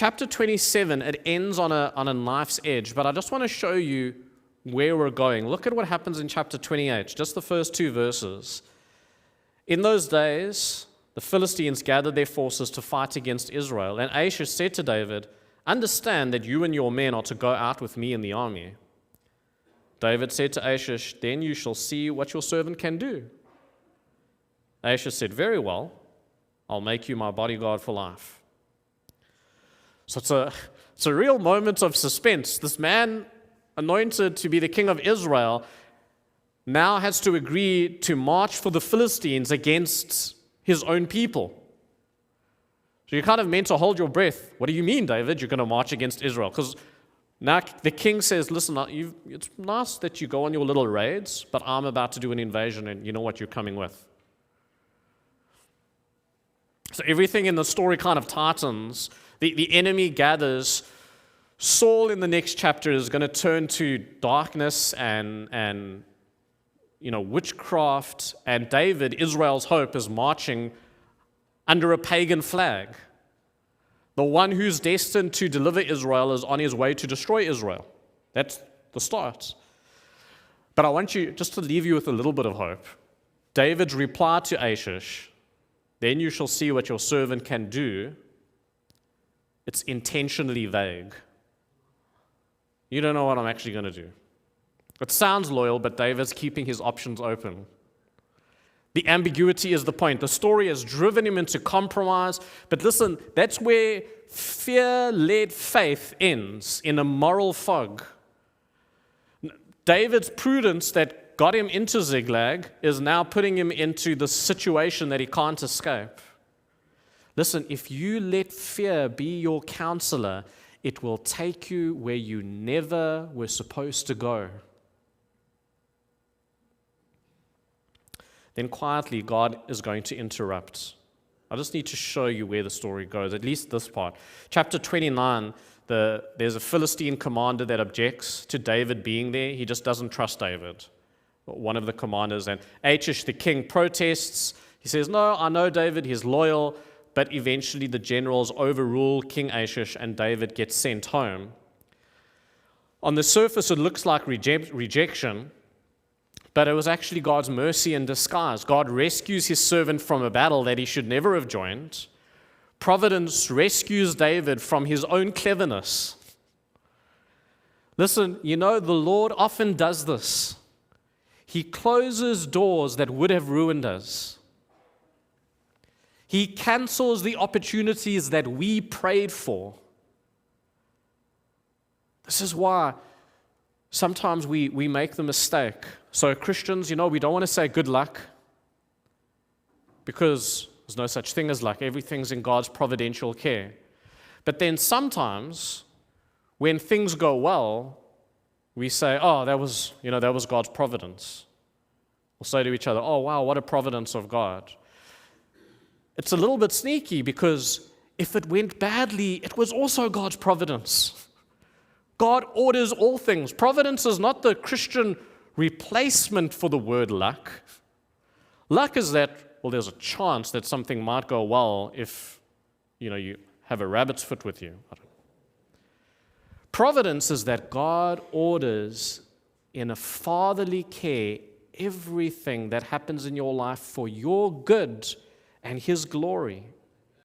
Chapter 27, it ends on a knife's edge, but I just want to show you where we're going. Look at what happens in chapter 28, just the first 2 verses. In those days, the Philistines gathered their forces to fight against Israel, and Achish said to David, "Understand that you and your men are to go out with me in the army." David said to Achish, "Then you shall see what your servant can do." Achish said, "Very well, I'll make you my bodyguard for life." So it's a real moment of suspense. This man, anointed to be the king of Israel, now has to agree to march for the Philistines against his own people. So you're kind of meant to hold your breath. What do you mean, David, you're going to march against Israel? Because now the king says, "Listen, it's nice that you go on your little raids, but I'm about to do an invasion, and you know what you're coming with." So everything in the story kind of tightens. The enemy gathers. Saul in the next chapter is going to turn to darkness and witchcraft, and David, Israel's hope, is marching under a pagan flag. The one who's destined to deliver Israel is on his way to destroy Israel. That's the start. But I want you just to leave you with a little bit of hope. David's reply to Achish, "Then you shall see what your servant can do," it's intentionally vague. You don't know what I'm actually going to do. It sounds loyal, but David's keeping his options open. The ambiguity is the point. The story has driven him into compromise. But listen, that's where fear-led faith ends, in a moral fog. David's prudence that got him into Ziklag is now putting him into the situation that he can't escape. Listen, if you let fear be your counselor, it will take you where you never were supposed to go. Then quietly, God is going to interrupt. I just need to show you where the story goes, at least this part. Chapter 29, there's a Philistine commander that objects to David being there. He just doesn't trust David, one of the commanders. And Achish, the king, protests. He says, "No, I know David, he's loyal." But eventually the generals overrule King Achish and David gets sent home. On the surface, it looks like rejection, but it was actually God's mercy in disguise. God rescues his servant from a battle that he should never have joined. Providence rescues David from his own cleverness. Listen, the Lord often does this. He closes doors that would have ruined us. He cancels the opportunities that we prayed for. This is why sometimes we make the mistake. So Christians, we don't want to say good luck, because there's no such thing as luck. Everything's in God's providential care. But then sometimes when things go well, we say, "Oh, that was God's providence." We'll say to each other, "Oh, wow, what a providence of God." It's a little bit sneaky, because if it went badly, it was also God's providence. God orders all things. Providence is not the Christian replacement for the word luck. Luck is that, there's a chance that something might go well if, you have a rabbit's foot with you. Providence is that God orders in a fatherly care everything that happens in your life for your good and his glory.